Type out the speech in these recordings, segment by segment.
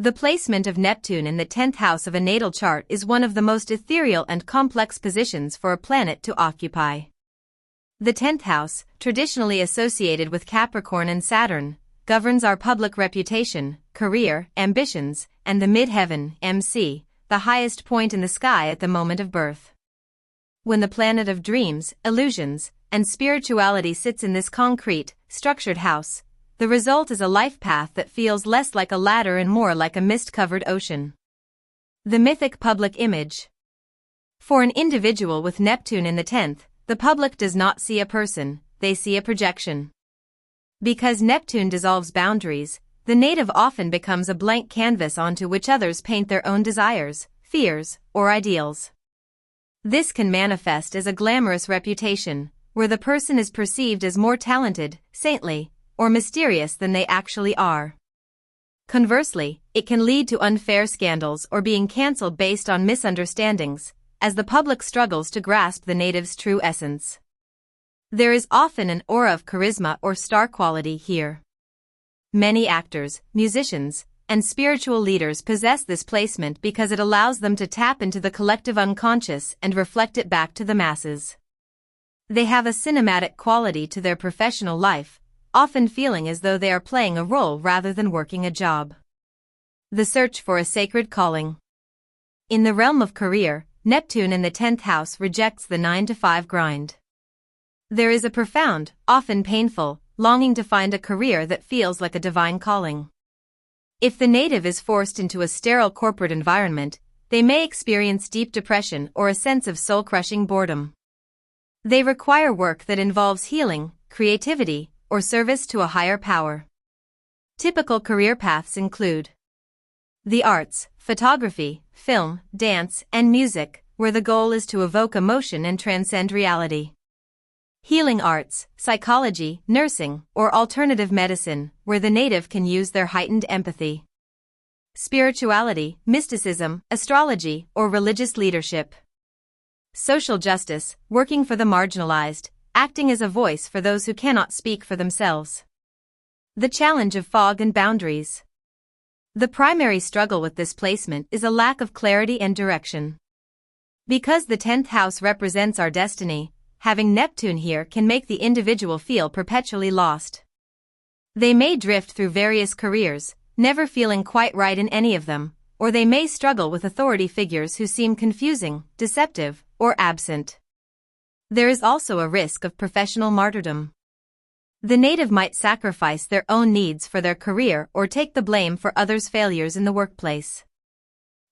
The placement of Neptune in the 10th house of a natal chart is one of the most ethereal and complex positions for a planet to occupy. The 10th house, traditionally associated with Capricorn and Saturn, governs our public reputation, career, ambitions, and the midheaven, MC, the highest point in the sky at the moment of birth. When the planet of dreams, illusions, and spirituality sits in this concrete, structured house, the result is a life path that feels less like a ladder and more like a mist-covered ocean. The mythic public image. For an individual with Neptune in the 10th, the public does not see a person, they see a projection. Because Neptune dissolves boundaries, the native often becomes a blank canvas onto which others paint their own desires, fears, or ideals. This can manifest as a glamorous reputation, where the person is perceived as more talented, saintly, or mysterious than they actually are. Conversely, it can lead to unfair scandals or being cancelled based on misunderstandings, as the public struggles to grasp the native's true essence. There is often an aura of charisma or star quality here. Many actors, musicians, and spiritual leaders possess this placement because it allows them to tap into the collective unconscious and reflect it back to the masses. They have a cinematic quality to their professional life, often feeling as though they are playing a role rather than working a job. The search for a sacred calling. In the realm of career, Neptune in the 10th house rejects the 9-to-5 grind. There is a profound, often painful, longing to find a career that feels like a divine calling. If the native is forced into a sterile corporate environment, they may experience deep depression or a sense of soul-crushing boredom. They require work that involves healing, creativity, or service to a higher power. Typical career paths include the arts, photography, film, dance, and music, where the goal is to evoke emotion and transcend reality. Healing arts, psychology, nursing, or alternative medicine, where the native can use their heightened empathy. Spirituality, mysticism, astrology, or religious leadership. Social justice, working for the marginalized, acting as a voice for those who cannot speak for themselves. The challenge of fog and boundaries. The primary struggle with this placement is a lack of clarity and direction. Because the 10th house represents our destiny, having Neptune here can make the individual feel perpetually lost. They may drift through various careers, never feeling quite right in any of them, or they may struggle with authority figures who seem confusing, deceptive, or absent. There is also a risk of professional martyrdom. The native might sacrifice their own needs for their career or take the blame for others' failures in the workplace.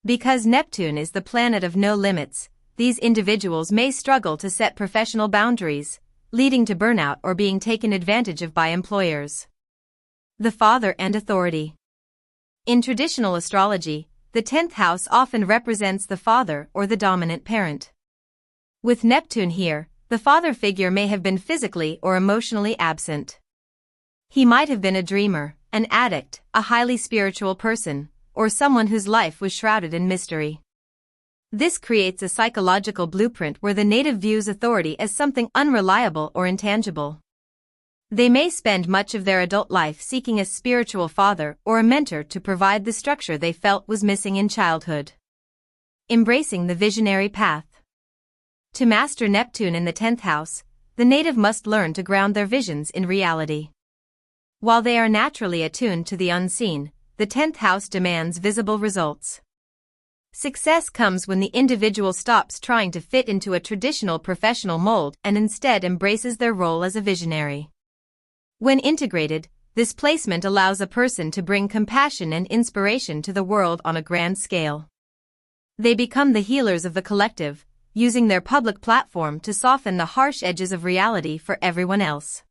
Because Neptune is the planet of no limits, these individuals may struggle to set professional boundaries, leading to burnout or being taken advantage of by employers. The father and authority. In traditional astrology, the 10th house often represents the father or the dominant parent. With Neptune here, the father figure may have been physically or emotionally absent. He might have been a dreamer, an addict, a highly spiritual person, or someone whose life was shrouded in mystery. This creates a psychological blueprint where the native views authority as something unreliable or intangible. They may spend much of their adult life seeking a spiritual father or a mentor to provide the structure they felt was missing in childhood. Embracing the visionary path. To master Neptune in the 10th house, the native must learn to ground their visions in reality. While they are naturally attuned to the unseen, the 10th house demands visible results. Success comes when the individual stops trying to fit into a traditional professional mold and instead embraces their role as a visionary. When integrated, this placement allows a person to bring compassion and inspiration to the world on a grand scale. They become the healers of the collective, using their public platform to soften the harsh edges of reality for everyone else.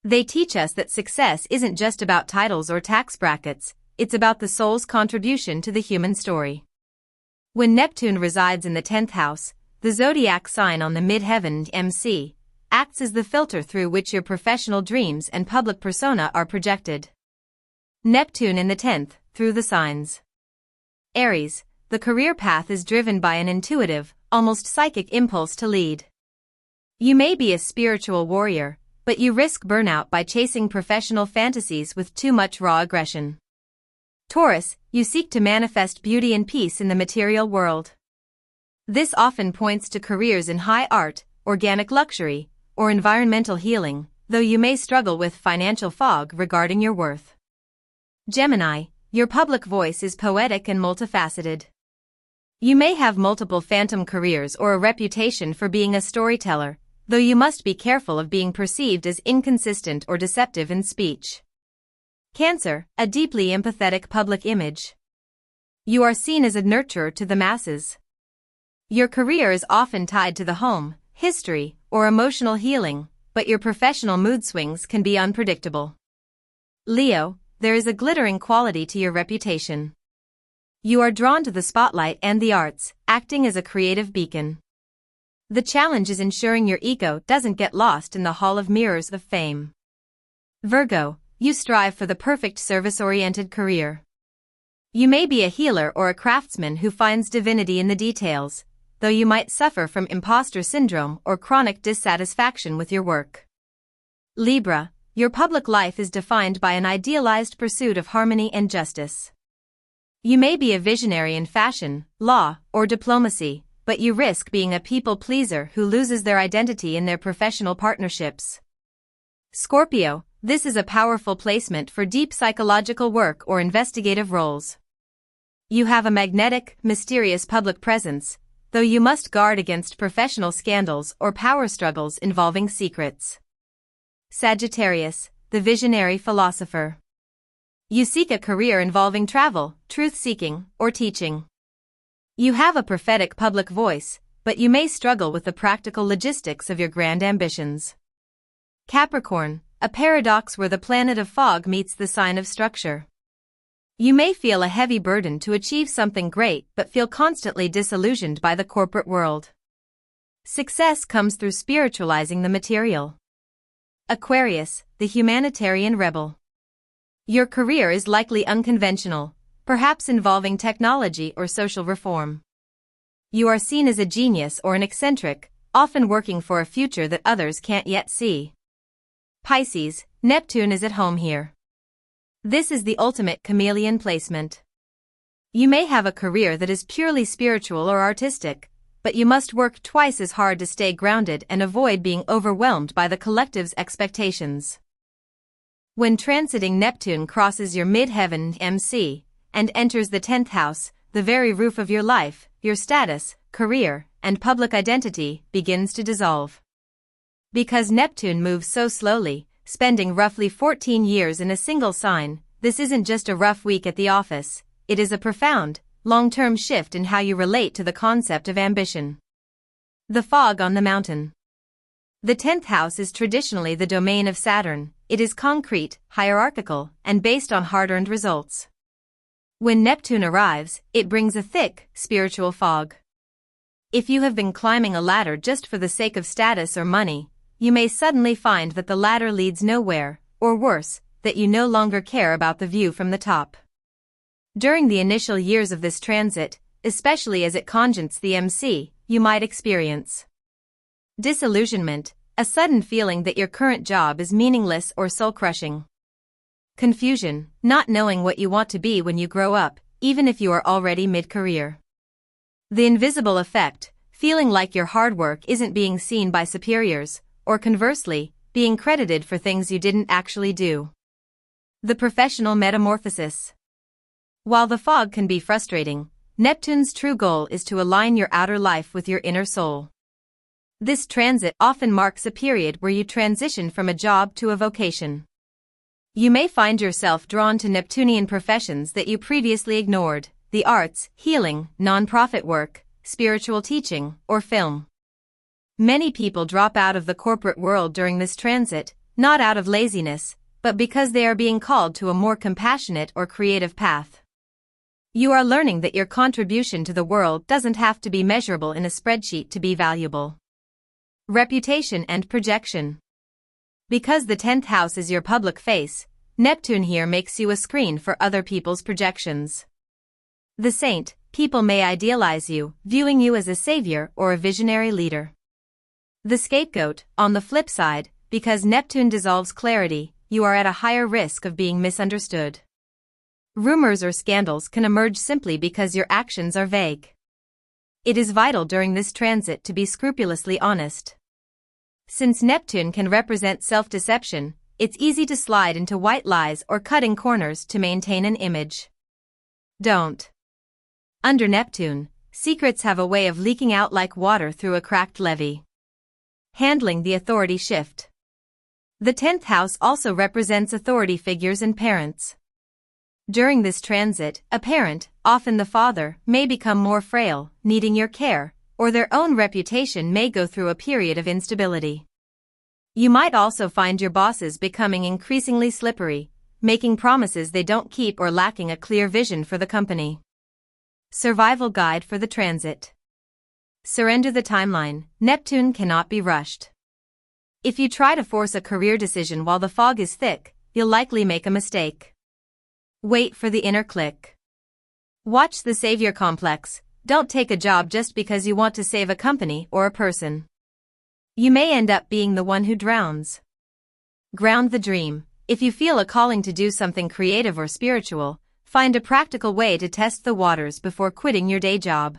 They teach us that success isn't just about titles or tax brackets, it's about the soul's contribution to the human story. When Neptune resides in the 10th house, the zodiac sign on the midheaven MC, acts as the filter through which your professional dreams and public persona are projected. Neptune in the 10th, through the signs. Aries, the career path is driven by an intuitive, almost psychic impulse to lead. You may be a spiritual warrior, but you risk burnout by chasing professional fantasies with too much raw aggression. Taurus, you seek to manifest beauty and peace in the material world. This often points to careers in high art, organic luxury, or environmental healing, though you may struggle with financial fog regarding your worth. Gemini, your public voice is poetic and multifaceted. You may have multiple phantom careers or a reputation for being a storyteller, though you must be careful of being perceived as inconsistent or deceptive in speech. Cancer, a deeply empathetic public image. You are seen as a nurturer to the masses. Your career is often tied to the home, history, or emotional healing, but your professional mood swings can be unpredictable. Leo, there is a glittering quality to your reputation. You are drawn to the spotlight and the arts, acting as a creative beacon. The challenge is ensuring your ego doesn't get lost in the hall of mirrors of fame. Virgo, you strive for the perfect service-oriented career. You may be a healer or a craftsman who finds divinity in the details, though you might suffer from imposter syndrome or chronic dissatisfaction with your work. Libra, your public life is defined by an idealized pursuit of harmony and justice. You may be a visionary in fashion, law, or diplomacy, but you risk being a people pleaser who loses their identity in their professional partnerships. Scorpio, this is a powerful placement for deep psychological work or investigative roles. You have a magnetic, mysterious public presence, though you must guard against professional scandals or power struggles involving secrets. Sagittarius, the visionary philosopher. You seek a career involving travel, truth-seeking, or teaching. You have a prophetic public voice, but you may struggle with the practical logistics of your grand ambitions. Capricorn, a paradox where the planet of fog meets the sign of structure. You may feel a heavy burden to achieve something great but feel constantly disillusioned by the corporate world. Success comes through spiritualizing the material. Aquarius, the humanitarian rebel. Your career is likely unconventional, perhaps involving technology or social reform. You are seen as a genius or an eccentric, often working for a future that others can't yet see. Pisces, Neptune is at home here. This is the ultimate chameleon placement. You may have a career that is purely spiritual or artistic, but you must work twice as hard to stay grounded and avoid being overwhelmed by the collective's expectations. When transiting Neptune crosses your midheaven MC and enters the 10th house, the very roof of your life, your status, career, and public identity begins to dissolve. Because Neptune moves so slowly, spending roughly 14 years in a single sign, this isn't just a rough week at the office, it is a profound, long-term shift in how you relate to the concept of ambition. The fog on the mountain. The 10th house is traditionally the domain of Saturn. It is concrete, hierarchical, and based on hard-earned results. When Neptune arrives, it brings a thick, spiritual fog. If you have been climbing a ladder just for the sake of status or money, you may suddenly find that the ladder leads nowhere, or worse, that you no longer care about the view from the top. During the initial years of this transit, especially as it conjuncts the MC, you might experience disillusionment, a sudden feeling that your current job is meaningless or soul-crushing. Confusion, not knowing what you want to be when you grow up, even if you are already mid-career. The invisible effect, feeling like your hard work isn't being seen by superiors, or conversely, being credited for things you didn't actually do. The professional metamorphosis. While the fog can be frustrating, Neptune's true goal is to align your outer life with your inner soul. This transit often marks a period where you transition from a job to a vocation. You may find yourself drawn to Neptunian professions that you previously ignored, the arts, healing, nonprofit work, spiritual teaching, or film. Many people drop out of the corporate world during this transit, not out of laziness, but because they are being called to a more compassionate or creative path. You are learning that your contribution to the world doesn't have to be measurable in a spreadsheet to be valuable. Reputation and projection. Because the 10th house is your public face, Neptune here makes you a screen for other people's projections. The saint, people may idealize you, viewing you as a savior or a visionary leader. The scapegoat, on the flip side, because Neptune dissolves clarity, you are at a higher risk of being misunderstood. Rumors or scandals can emerge simply because your actions are vague. It is vital during this transit to be scrupulously honest. Since Neptune can represent self-deception, it's easy to slide into white lies or cutting corners to maintain an image. Don't. Under Neptune, secrets have a way of leaking out like water through a cracked levee. Handling the authority shift. The 10th house also represents authority figures and parents. During this transit, a parent, often the father, may become more frail, needing your care, or their own reputation may go through a period of instability. You might also find your bosses becoming increasingly slippery, making promises they don't keep or lacking a clear vision for the company. Survival guide for the transit. Surrender the timeline. Neptune cannot be rushed. If you try to force a career decision while the fog is thick, you'll likely make a mistake. Wait for the inner click. Watch the savior complex. Don't take a job just because you want to save a company or a person. You may end up being the one who drowns. Ground the dream. If you feel a calling to do something creative or spiritual, find a practical way to test the waters before quitting your day job.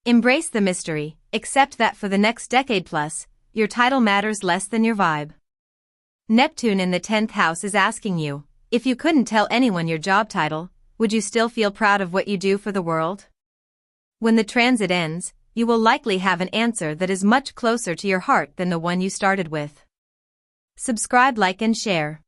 Embrace the mystery, accept that for the next decade plus, your title matters less than your vibe. Neptune in the 10th house is asking you, if you couldn't tell anyone your job title, would you still feel proud of what you do for the world? When the transit ends, you will likely have an answer that is much closer to your heart than the one you started with. Subscribe, like, and share.